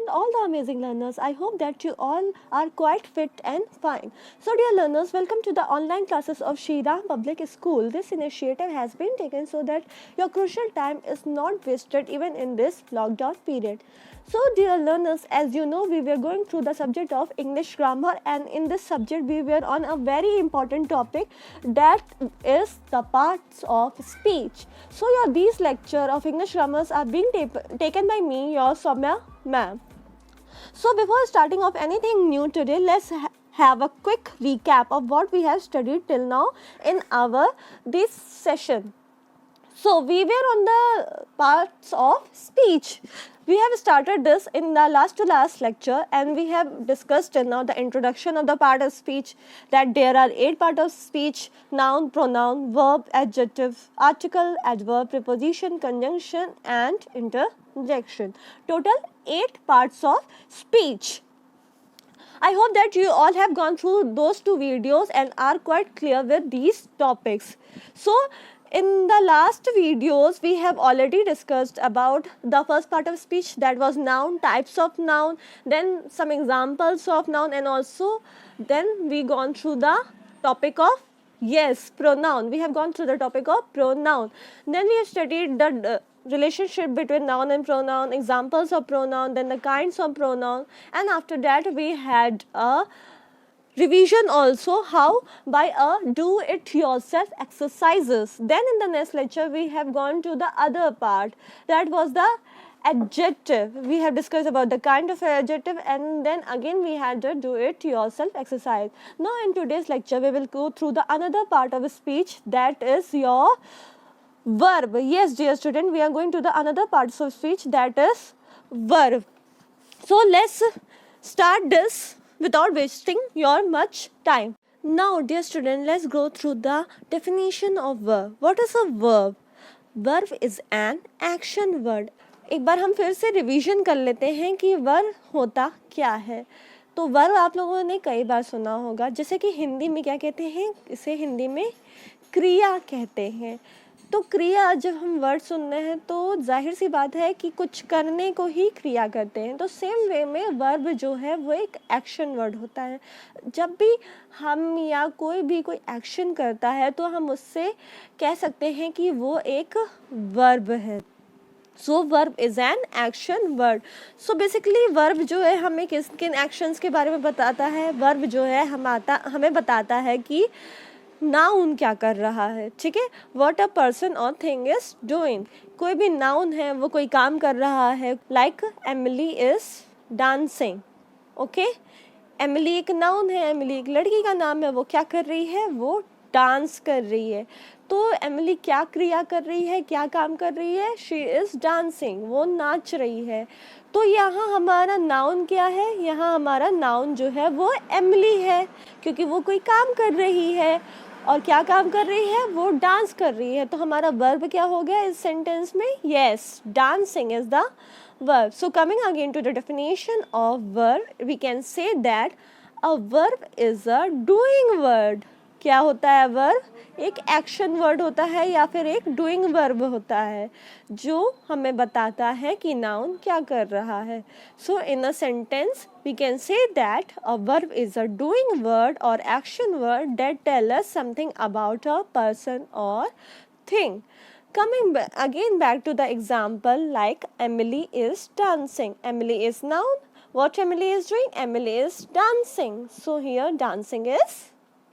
all the amazing learners. I hope that you all are quite fit and fine. So dear learners, welcome to the online classes of Shri Ram Public School. This initiative has been taken so that your crucial time is not wasted even in this lockdown period. So dear learners, as you know, we were going through the subject of English grammar, and in this subject we were on a very important topic, that is the parts of speech. So these lecture of English grammars are being taken by me, your Soumya ma'am. So before starting off anything new today, let's have a quick recap of what we have studied till now in this session. So we were on the parts of speech. We have started this in the last to last lecture, and we have discussed till now the introduction of the part of speech, that there are 8 parts of speech: noun, pronoun, verb, adjective, article, adverb, preposition, conjunction and interjection. Total 8 parts of speech. I hope that you all have gone through those 2 videos and are quite clear with these topics. So in the last videos, we have already discussed about the first part of speech, that was noun, types of noun, then some examples of noun, and also then we gone through the topic of pronoun. We have gone through the topic of pronoun. Then we have studied the relationship between noun and pronoun, examples of pronoun, then the kinds of pronoun, and after that we had a revision also, how by a do it yourself exercises. Then in the next lecture we have gone to the other part, that was the adjective. We have discussed about the kind of adjective, and then again we had the do it yourself exercise. Now in today's lecture we will go through the another part of speech, that is your verb. Yes dear student, we are going to the another part of speech, that is verb. So let's start this without wasting your much time. Now dear student, let's go through the definition of verb. What is a verb? Verb is an action word. एक बार हम फिर से revision कर लेते हैं कि verb होता क्या है. तो वर्ब आप लोगों ने कई बार सुना होगा, जैसे कि हिंदी में क्या कहते हैं, इसे हिंदी में क्रिया कहते हैं. तो क्रिया, जब हम वर्ड सुनते हैं तो जाहिर सी बात है कि कुछ करने को ही क्रिया कहते हैं. तो सेम वे में वर्ब जो है वो एक एक्शन वर्ड होता है. जब भी हम या कोई एक्शन करता है तो हम उससे कह सकते हैं कि वो एक वर्ब है. So verb is an action word. So basically verb जो है हमें किन किन एक्शंस के बारे में बताता है. वर्ब जो है हमें बताता है कि नाउन क्या कर रहा है. ठीक है, व्हाट अ पर्सन और थिंग इज डूइंग. कोई भी नाउन है, वो कोई काम कर रहा है. Like Emily is dancing. Okay, Emily एक नाउन है, एमिली एक लड़की का नाम है. वो क्या कर रही है, वो डांस कर रही है. तो एमिली क्या क्रिया कर रही है, क्या काम कर रही है, शी इज डांसिंग, वो नाच रही है. तो यहाँ हमारा नाउन क्या है, यहाँ हमारा नाउन जो है वो एमिली है, क्योंकि वो कोई काम कर रही है. और क्या काम कर रही है, वो डांस कर रही है. तो हमारा वर्ब क्या हो गया इस सेंटेंस में, yes, dancing is the verb. So coming again to the definition of verb, we can say that a verb is a doing word. क्या होता है verb? एक एक्शन वर्ड होता है या फिर एक डूइंग वर्ब होता है, जो हमें बताता है कि नाउन क्या कर रहा है. So in a sentence we can say that a verb is a doing word or action word that tell us something about a person or thing. Coming back to the example, like Emily is dancing. Emily is noun. What Emily is doing? Emily is dancing. So here dancing is,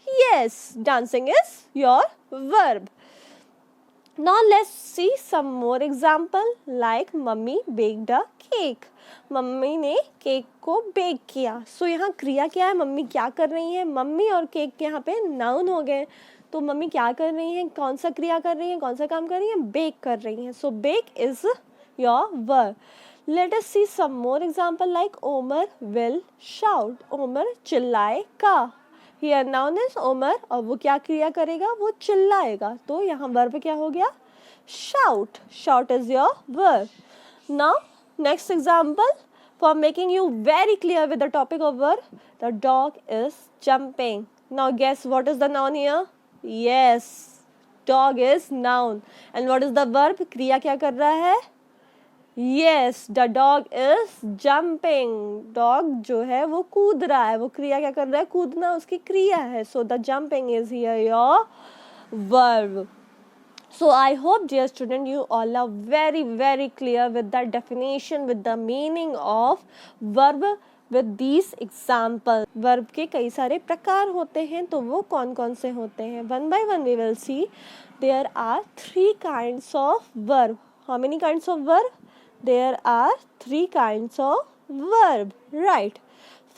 yes, dancing is your verb. Now let's see some more example, like mummy baked a cake. Mummy ने cake को bake किया. सो यहाँ क्रिया क्या है, mummy क्या कर रही है. मम्मी और केक यहाँ पे नाउन हो गए. तो मम्मी क्या कर रही हैं, कौन सा क्रिया कर रही हैं, कौन सा काम कर रही हैं, बेक कर रही हैं. So bake is your verb. Let us see some more example, like Omar will shout. Omar चिल्लाएगा. हियर नाउन इज ओमर, और वो क्या क्रिया करेगा, वो चिल्लाएगा. तो यहाँ वर्ब क्या हो गया, shout. Shout is your verb. Now next example, for making you very clear with the topic of verb, the dog is jumping. Now guess what is the noun here? Yes, dog is noun. And what is the verb? क्रिया क्या कर रहा है, Yes, the dog is jumping. Dog जो है वो कूद रहा है, वो क्रिया क्या कर रहा है, कूदना उसकी क्रिया है. So the jumping is here your verb. So I hope, dear student, you all are very very clear with the definition, with the meaning of verb with these example. Verb के कई सारे प्रकार होते हैं, तो वो कौन कौन से होते हैं? One by one we will see. There are 3 kinds of verb. How many kinds of verb? There are 3 kinds of verb, right?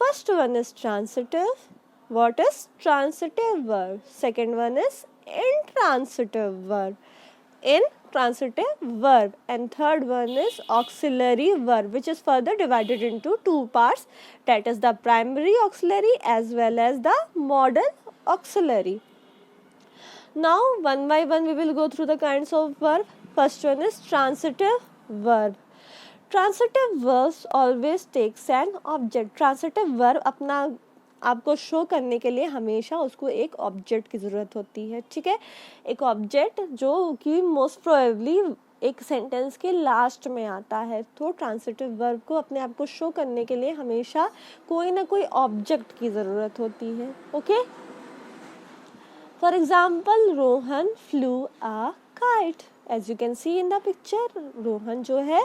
First one is transitive. What is transitive verb? Second one is intransitive verb. Intransitive verb. And third one is auxiliary verb, which is further divided into 2 parts. That is the primary auxiliary as well as the modal auxiliary. Now one by one we will go through the kinds of verb. First one is transitive verb. Transitive verbs always takes an object. Transitive verb अपना आपको show करने के लिए हमेशा उसको एक object की ज़रूरत होती है, ठीक है. एक ऑब्जेक्ट जो कि मोस्ट प्रोबेबली एक सेंटेंस के लास्ट में आता है. तो ट्रांसिटिव वर्ब को अपने आप को शो करने के लिए हमेशा कोई ना कोई ऑब्जेक्ट की ज़रूरत होती है. Okay, for example Rohan flew a kite. As you can see in the picture, Rohan जो है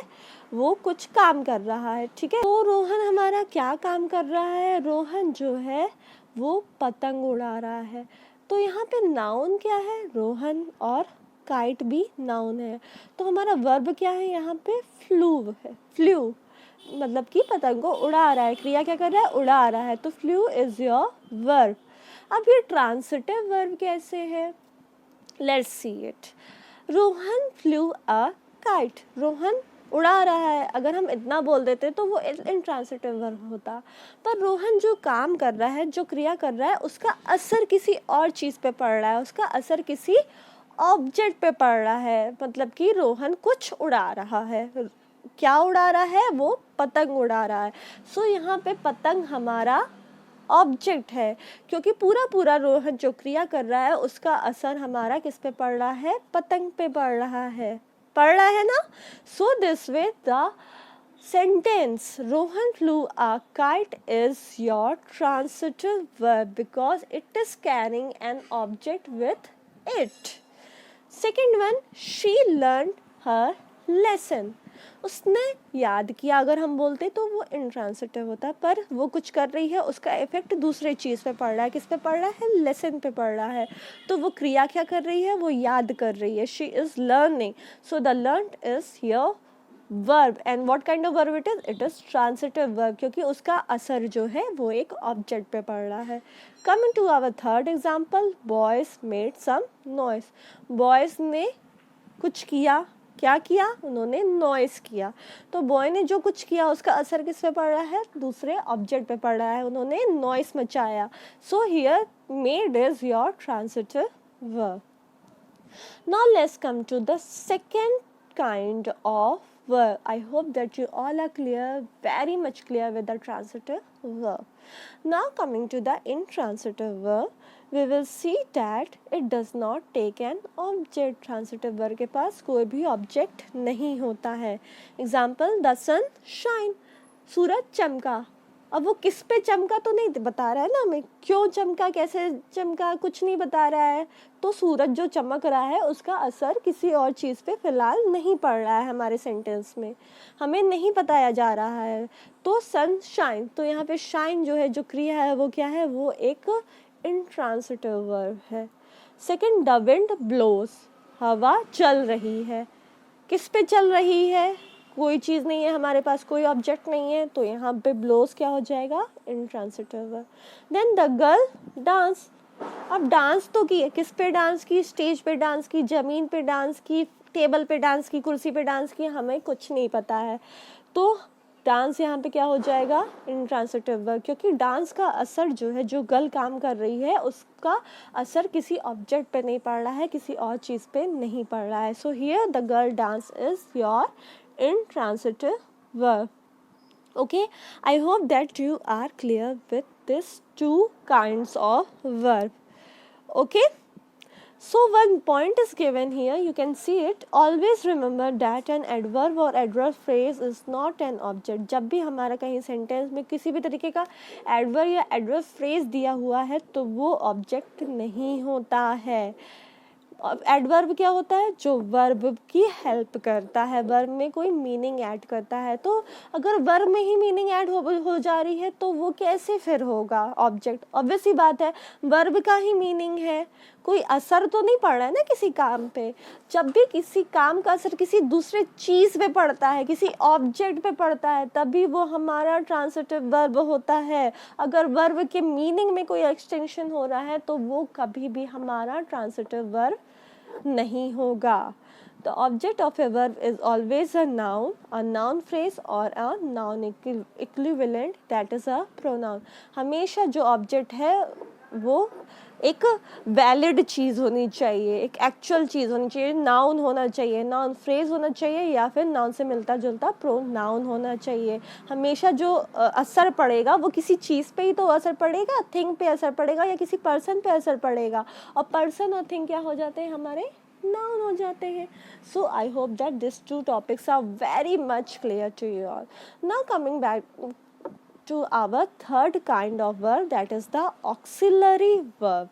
वो कुछ काम कर रहा है, ठीक है. तो रोहन हमारा क्या काम कर रहा है? रोहन जो है वो पतंग उड़ा रहा है. तो यहाँ पे नाउन क्या है? रोहन. और काइट भी नाउन है. तो हमारा वर्ब क्या है यहाँ पे? फ्लू है. फ्लू मतलब कि पतंग को उड़ा रहा है. क्रिया क्या कर रहा है? उड़ा रहा है. तो फ्लू इज योर वर्ब. अब ये ट्रांसिटिव वर्ब कैसे है? Let's see it. Rohan flew a kite. Rohan उड़ा रहा है. अगर हम इतना बोल देते तो वो इंट्रांसिटिव वर्ब होता. पर रोहन जो काम कर रहा है, जो क्रिया कर रहा है, उसका असर किसी और चीज़ पे पड़ रहा है. उसका असर किसी ऑब्जेक्ट पे पड़ रहा है. मतलब कि रोहन कुछ उड़ा रहा है. क्या उड़ा रहा है? वो पतंग उड़ा रहा है. सो यहाँ पे पतंग हमारा ऑब्जेक्ट है, क्योंकि पूरा रोहन जो क्रिया कर रहा है उसका असर हमारा किस पे पड़ रहा है? पतंग पे पड़ रहा है ना. So this way the sentence Rohan flew a kite is your transitive verb because it is carrying an object with it. Second one, she learn her lesson. उसने याद किया. अगर हम बोलते तो वो इंट्रांसिटिव होता, पर वो कुछ कर रही है, उसका इफेक्ट दूसरे चीज़ पे पड़ रहा है. किस पे पड़ रहा है? लेसन पे पड़ रहा है. तो वो क्रिया क्या कर रही है? वो याद कर रही है. She is learning. So the learned is here verb. And what kind of verb it is? It is transitive verb, क्योंकि उसका असर जो है वो एक ऑब्जेक्ट पे पड़ रहा है. Coming to our third example, boys made some noise. Boys ने कुछ किया. क्या किया? उन्होंने नॉइस किया. तो बॉय ने जो कुछ किया उसका असर किस पे पड़ रहा है? दूसरे ऑब्जेक्ट पे पड़ रहा है. उन्होंने नॉइस मचाया. So here made is your transitive verb. Now let's come to the second kind of verb. I hope that you all are clear, very much clear with the transitive verb. Now coming to the intransitive verb, we will see that it does not take an object. Transitive verb के पास कोई भी object नहीं होता है. Example, the sun shine. सूरज चमका. अब वो किस पे चमका तो नहीं बता रहा है ना हमें. क्यों चमका, कैसे चमका, कुछ नहीं बता रहा है. तो सूरज जो चमक रहा है उसका असर किसी और चीज़ पे फिलहाल नहीं पड़ रहा है. हमारे सेंटेंस में हमें नहीं बताया जा रहा है. तो सन शाइन. तो यहाँ पे शाइन जो है, जो क्रिया है, वो क्या है? वो एक इंट्रांसिटिव वर्ब है. Second, the wind blows. हवा चल रही है. किस पे चल रही है? कोई चीज़ नहीं है हमारे पास, कोई ऑब्जेक्ट नहीं है. तो यहाँ पे ब्लोज क्या हो जाएगा? Intransitive verb. Then the girl dance. अब डांस तो की है. किस पे डांस की? स्टेज पे डांस की, ज़मीन पे डांस की, टेबल पे डांस की, कुर्सी पे डांस की, हमें कुछ नहीं पता है. तो डांस यहाँ पे क्या हो जाएगा? इंट्रांसिटिव वर्ब, क्योंकि डांस का असर जो है, जो गर्ल काम कर रही है उसका असर किसी ऑब्जेक्ट पे नहीं पड़ रहा है, किसी और चीज़ पे नहीं पड़ रहा है. So here the girl dance is your intransitive verb. Okay, I hope that you are clear with these two kinds of verb. Okay, So one point is given here, you can see it. Always remember that an adverb or adverb phrase is not an object. जब भी हमारा कहीं sentence में किसी भी तरीके का adverb या adverb phrase दिया हुआ है तो वो object नहीं होता है. एडवर्ब क्या होता है? जो वर्ब की हेल्प करता है, वर्ब में कोई मीनिंग ऐड करता है. तो अगर वर्ब में ही मीनिंग ऐड हो जा रही है तो वो कैसे फिर होगा ऑब्जेक्ट? ऑब्वियस ही बात है, वर्ब का ही मीनिंग है, कोई असर तो नहीं पड़ रहा है ना किसी काम पे. जब भी किसी काम का असर किसी दूसरे चीज़ पे पड़ता है, किसी ऑब्जेक्ट पे पड़ता है, तभी वो हमारा ट्रांसिटिव वर्ब होता है. अगर वर्ब के मीनिंग में कोई एक्सटेंशन हो रहा है तो वो कभी भी हमारा ट्रांसिटिव वर्ब नहीं होगा. The object of a verb is always a noun phrase or a noun equivalent, that is a pronoun. हमेशा जो ऑब्जेक्ट है वो एक वैलिड चीज़ होनी चाहिए, एक एक्चुअल चीज़ होनी चाहिए, नाउन होना चाहिए, नाउन फ्रेज होना चाहिए, या फिर नाउन से मिलता जुलता प्रोनाउन होना चाहिए. हमेशा जो असर पड़ेगा वो किसी चीज़ पे ही तो असर पड़ेगा, थिंग पे असर पड़ेगा या किसी पर्सन पे असर पड़ेगा. और पर्सन और थिंग क्या हो जाते हैं? हमारे नाउन हो जाते हैं. So I hope that this two topics are very much clear to you all. Now coming back to our third kind of verb, that is the auxiliary verb.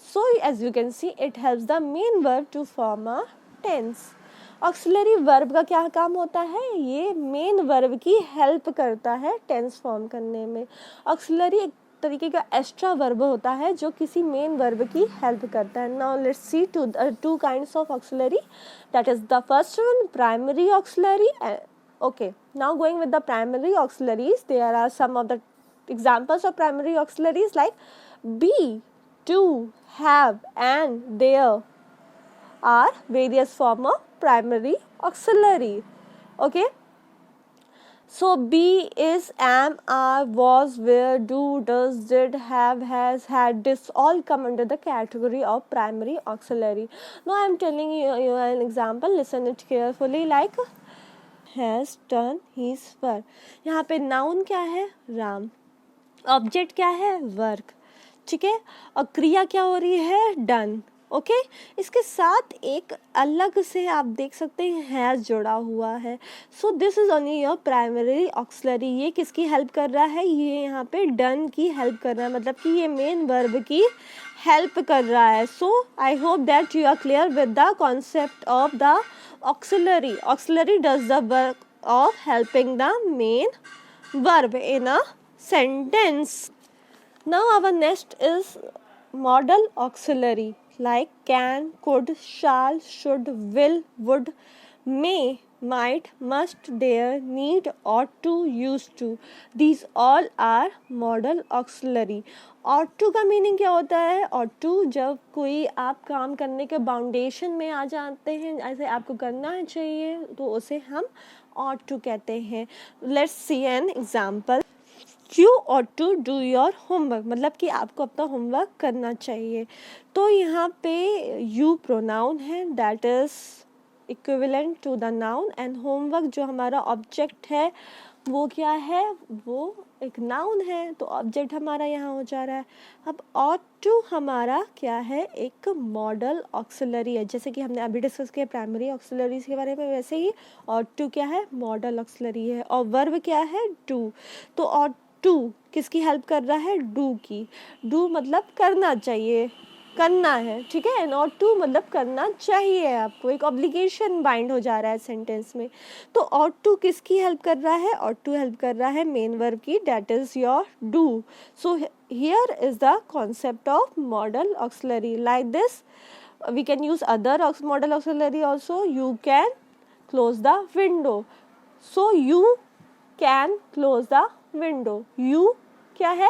So as you can see, it helps the main verb to form a tense. Auxiliary verb का क्या काम होता है? ये main verb की help करता है tense form करने में. ऑक्सिलरी एक तरीके का एक्स्ट्रा वर्ब होता है जो किसी मेन वर्ब की हेल्प करता है. Now let's C two kinds of auxiliary. That is the first one, primary auxiliary. Okay, now going with the primary auxiliaries, there are some of the examples of primary auxiliaries like be, to, have, and, there are various form of primary auxiliary. Okay, so be, is, am, are, was, were, do, does, did, have, has, had, this all come under the category of primary auxiliary. Now I am telling you an example, listen it carefully. Like has done his work. यहाँ पे noun क्या है? Ram. Object क्या है? Work. ठीक है, और क्रिया क्या हो रही है? डन. ओके, इसके साथ एक अलग से आप देख सकते हैं हैज़ जोड़ा हुआ है. So this is only your primary auxiliary. ये किसकी हेल्प कर रहा है? ये यहाँ पे डन की हेल्प कर रहा है, मतलब कि ये मेन वर्ब की हेल्प कर रहा है. So I hope that you are clear with the concept of the auxiliary. Auxiliary does the work of helping the main verb in a sentence. Now our next is modal auxiliary like can, could, shall, should, will, would, may, might, must, dare, need, ought to, used to. These all are modal auxiliary. ought to का meaning क्या होता है? ought to जब कोई आप काम करने के बाउंडेशन में आ जाते हैं, ऐसे आपको करना चाहिए, तो उसे हम ought to कहते हैं. Let's see an example. You ought to do your homework, मतलब कि आपको अपना होमवर्क करना चाहिए. तो यहाँ पे you प्रोनाउन है, that is equivalent to the noun, and homework जो हमारा ऑब्जेक्ट है वो क्या है? वो एक नाउन है, तो ऑब्जेक्ट हमारा यहाँ हो जा रहा है. अब ought to हमारा क्या है? एक मॉडल ऑक्सिलरी है. जैसे कि हमने अभी डिस्कस किया प्राइमरी ऑक्सिलरीज के बारे में, वैसे ही ought to क्या है? मॉडल ऑक्सिलरी है. और वर्ब क्या है? do. तो ought to किसकी हेल्प कर रहा है? do की. do मतलब करना चाहिए, करना है. ठीक है, एंड ought to मतलब करना चाहिए आपको, एक ऑब्लिगेशन बाइंड हो जा रहा है सेंटेंस में. तो ought to किसकी हेल्प कर रहा है? ought to हेल्प कर रहा है मेन वर्ब की, that is your do. So here is the concept of modal auxiliary. Like this we can use other modal auxiliary also. You can close the window. So you can close the window. You क्या है?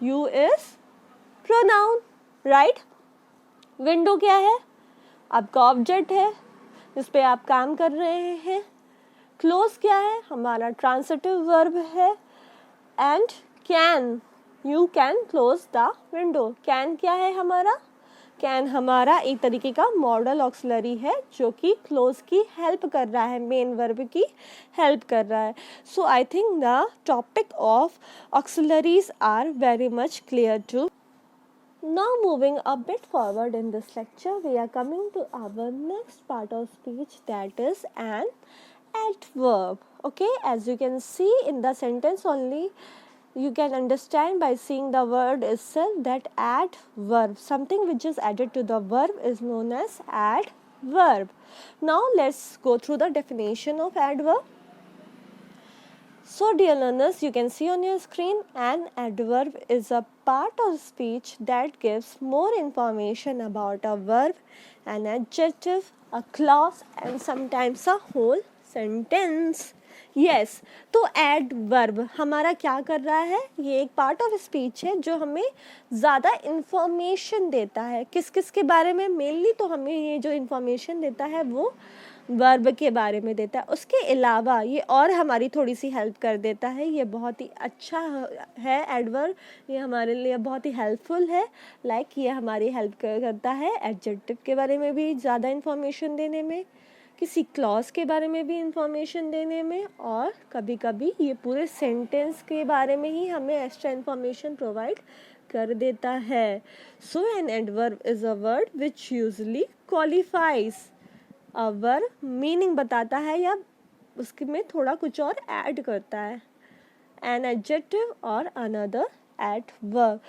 You is pronoun, right. Window क्या है? आपका object है जिस पे आप काम कर रहे हैं. क्लोज क्या है? हमारा ट्रांसिटिव वर्ब है. And can, you can close the window. Can क्या है हमारा? कैन हमारा एक तरीके का मॉडल ऑक्सिलरी है जो कि क्लोज की हेल्प कर रहा है, मेन वर्ब की हेल्प कर रहा है. So I think the topic of auxiliaries are very much clear to Now moving a bit forward in this lecture, we are coming to our next part of speech, that is an adverb. Okay, as you can see in the sentence only, you can understand by seeing the word itself that adverb, something which is added to the verb, is known as adverb. Now let's go through the definition of adverb. So dear learners, you can see on your screen, an adverb is a part of speech that gives more information about a verb, an adjective, a clause and sometimes a whole sentence. Yes, तो adverb हमारा क्या कर रहा है, ये एक part of speech है जो हमें ज़्यादा इन्फॉर्मेशन देता है. किस किस के बारे में? मेनली तो हमें ये जो इन्फॉर्मेशन देता है वो वर्ब के बारे में देता है. उसके अलावा ये और हमारी थोड़ी सी हेल्प कर देता है. ये बहुत ही अच्छा है एडवर्ब, ये हमारे लिए बहुत ही हेल्पफुल है. लाइक ये हमारी हेल्प करता है एडजेक्टिव के बारे में भी ज़्यादा इन्फॉर्मेशन देने में, किसी क्लॉज के बारे में भी इंफॉर्मेशन देने में, और कभी कभी ये पूरे सेंटेंस के बारे में ही हमें एक्स्ट्रा इन्फॉर्मेशन प्रोवाइड कर देता है. So an adverb is a word which usually qualifies a verb, meaning बताता है या उसके में थोड़ा कुछ और ऐड करता है. एन एडजेक्टिव और another adverb.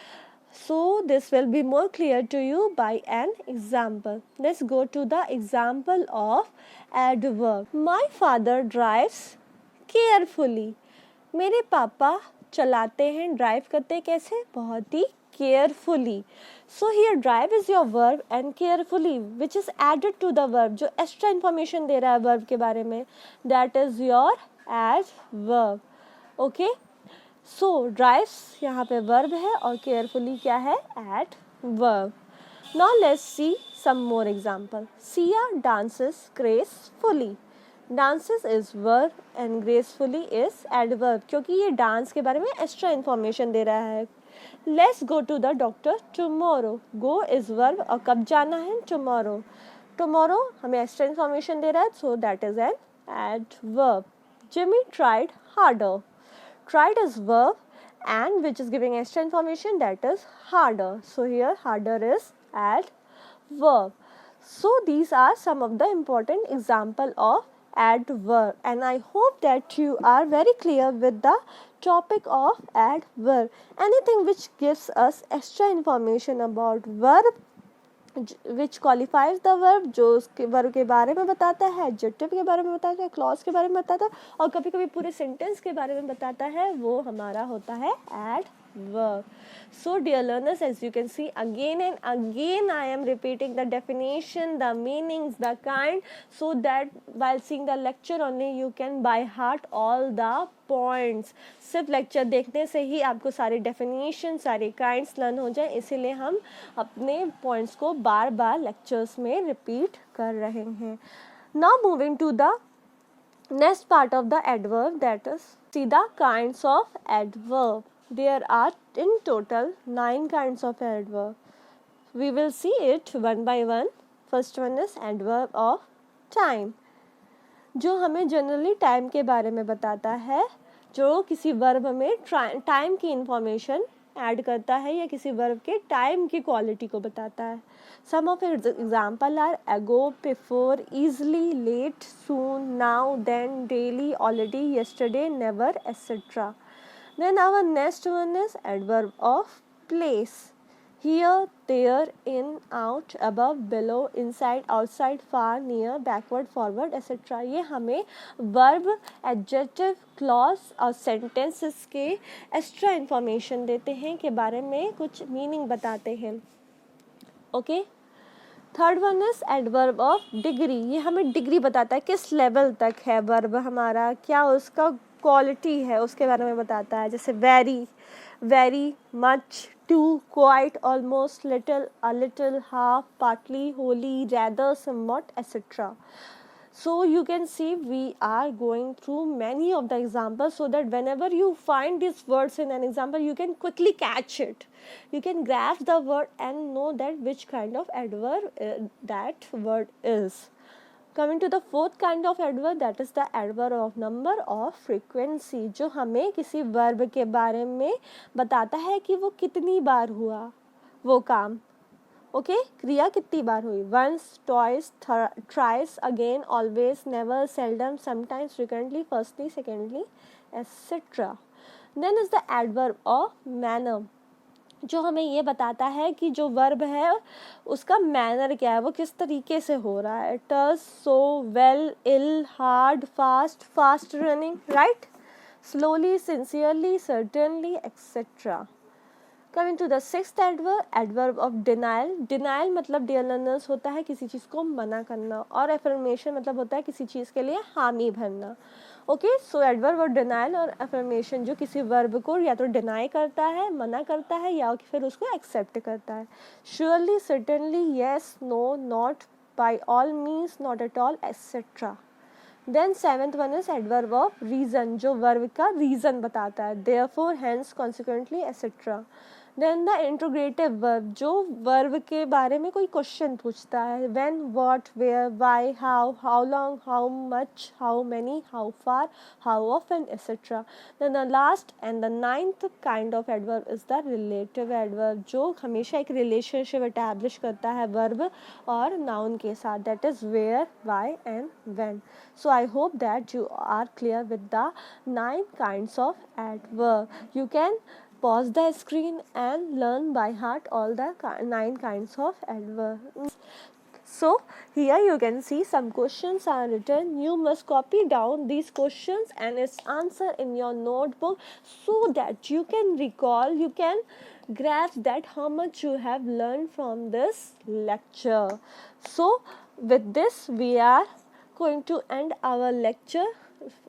So this will be more clear to you by an example. Let's go to the example of adverb. My father drives carefully. मेरे पापा चलाते हैं, ड्राइव करते हैं कैसे? बहुत ही carefully. So here drive is your verb and carefully which is added to the verb, जो extra information दे रहा है verb के बारे में, that is your adverb. Okay? So drives यहाँ पे वर्ब है और केयरफुली क्या है? Adverb. Now let's see some more example. Siya dances gracefully. Dances is verb and gracefully is adverb, क्योंकि ये डांस के बारे में एक्स्ट्रा इन्फॉर्मेशन दे रहा है. Let's go to the doctor tomorrow. Go is verb और कब जाना है? टुमारो. टुमारो हमें एक्स्ट्रा इन्फॉर्मेशन दे रहा है, so that is an adverb. Jimmy tried harder. Tried is verb and which is giving extra information, that is harder. So here harder is adverb. So these are some of the important example of adverb, and I hope that you are very clear with the topic of adverb. Anything which gives us extra information about verb which qualifies the verb, जो उसके verb के बारे में बताता है, adjective के बारे में बताता है, क्लॉज के बारे में बताता है और कभी कभी पूरे सेंटेंस के बारे में बताता है, वो हमारा होता है adverb. So dear learners, as you can see, again and again I am repeating the definition, the meanings, the kind, so that while seeing the lecture only you can by heart all the points. सिर्फ lecture देखने से ही आपको सारे definition, सारे kinds learn हो जाए, इसीलिए हम अपने पॉइंट्स को बार बार लेक्चर्स में रिपीट कर रहे हैं. Now moving to the next part of the adverb, that is see the kinds of adverb. There are in total 9 kinds of adverb. We will see it one by one. First one is adverb of time, जो हमें generally time के बारे में बताता है, जो किसी verb में टाइम की इंफॉर्मेशन ऐड करता है या किसी वर्ब के टाइम की क्वालिटी को बताता है. Some of its example are ago, before, easily, late, soon, now, then, daily, already, yesterday, never, etc. Then our next one is adverb of place. Here, there, in, out, above, below, inside, outside, far, near, backward, forward, etc. ये हमें verb, adjective, clause और sentences के extra information देते हैं, के बारे में कुछ meaning बताते हैं. Okay? Third one is adverb of degree. ये हमें डिग्री बताता है, किस लेवल तक है वर्ब हमारा, क्या उसका क्वालिटी है, उसके बारे में बताता है. जैसे very, very, much, too, quite, almost, little, a little, half, partly, wholly, rather, somewhat, etcetera. So you can see we are going through many of the examples, so that whenever you find these words in an example you can quickly catch it, you can grasp the word and know that which kind of adverb that word is. Coming to the fourth kind of adverb, that is the adverb of number or frequency, जो हमें किसी verb के बारे में बताता है कि वो कितनी बार हुआ, वो काम. ओके, क्रिया कितनी बार हुई? Once, twice, thrice, again, always, never, seldom, sometimes, frequently, firstly, secondly, etcetera. Then is the adverb of manner, जो हमें ये बताता है कि जो वर्ब है उसका मैनर क्या है, वो किस तरीके से हो रहा है. Thus, so, well, ill, hard, fast, fast running, right, slowly, sincerely, certainly, etcetera. Coming to the sixth adverb, adverb of denial. Denial मतलब dear learners होता है किसी चीज़ को मना करना, और affirmation मतलब होता है किसी चीज़ के लिए हामी भरना. Okay, so adverb of denial और affirmation जो किसी verb को या तो deny करता है, मना करता है, या फिर उसको accept करता है. Surely, certainly, yes, no, not, by all means, not at all, etc. Then seventh one is adverb of reason, जो verb का reason बताता है. Therefore, hence, consequently, etc. Then the interrogative verb, जो verb के बारे में कोई question पूछता है. When, what, where, why, how long, how much, how many, how far, how often, etc. Then the last and the ninth kind of adverb is the relative adverb, जो हमेशा एक relationship establish करता है verb और noun के साथ. That is where, why and when. So I hope that you are clear with the 9 kinds of adverb. You can pause the screen and learn by heart all the 9 kinds of adverbs. So here you can see some questions are written. You must copy down these questions and its answer in your notebook so that you can recall, you can grasp that how much you have learned from this lecture. So with this we are going to end our lecture.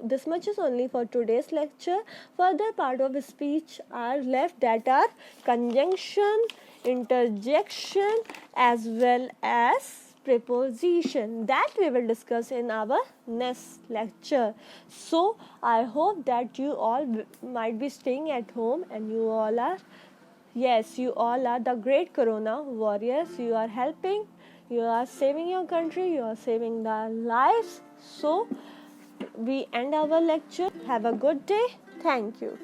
This much is only for today's lecture. Further part of speech are left, that are conjunction, interjection, as well as preposition, that we will discuss in our next lecture. So I hope that you all might be staying at home, and you all are, yes, you all are the great corona warriors. You are helping, you are saving your country, you are saving the lives. So we end our lecture. Have a good day. Thank you.